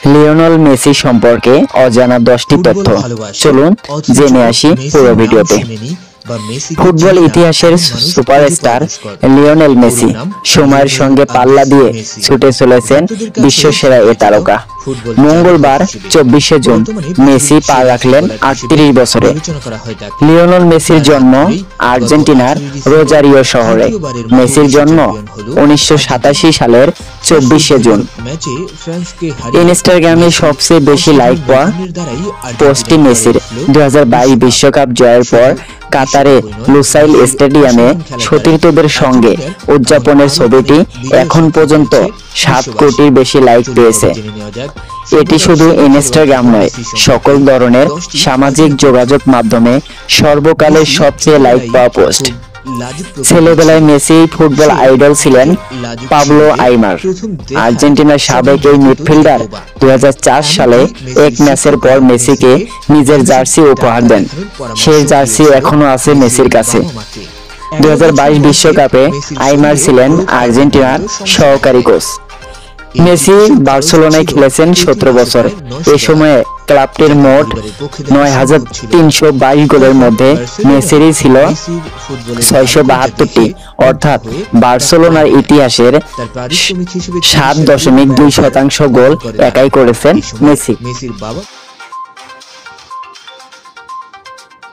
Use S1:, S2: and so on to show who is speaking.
S1: Lionel Messi সম্পর্কে অজানা 10টি তথ্য। চলুন জেনে আসি পুরো ভিডিওতে। ফুটবল ইতিহাসের সুপারস্টার লিওনেল মেসি সময়ের সঙ্গে পাল্লা দিয়ে ছুটে চলেছেন বিশ্বসেরা এ তারকা। মঙ্গলবার 24শে জুন মেসি পা রাখলেন 38 বছরে। লিওনেল মেসির জন্ম আর্জেন্টিনার রোজারিও শহরে। মেসির জন্ম 1987 সালের 24শে জুন। ইনস্টাগ্রামে সবচেয়ে বেশি লাইক পাওয়া পোস্টটি মেসির 2022 বিশ্বকাপ জয়ের পর কাতারে লুসাইল স্টেডিয়ামে সতীর্থদের সঙ্গে উদযাপনের ছবিটি এখন পর্যন্ত 7 কোটির বেশি লাইক পেয়েছে। এটি শুধু ইনস্টাগ্রাম নয়, সকল ধরনের সামাজিক যোগাযোগ মাধ্যমে সর্বকালের সবচেয়ে লাইক পাওয়া পোস্ট। ছেলেবেলায় মেসি ফুটবল আইডল ছিলেন পাবলো আইমার। আর্জেন্টিনার সাবেক এই মিডফিল্ডার 2004 সালে এক ম্যাচের পর মেসিকে নিজের জার্সি উপহার দেন। সেই জার্সি এখনো আছে মেসির কাছে। 2022 বিশ্বকাপে আইমার ছিলেন আর্জেন্টিনার সহকারী কোচ। মেসি বার্সেলোনায় খেলেছেন 17 বছর। এ সময়ে ক্লাবটির মোট 9322 গোলের মধ্যে মেসিরই ছিল 672টি, অর্থাৎ বার্সেলোনার ইতিহাসের 7.2% গোল একাই করেছেন মেসি।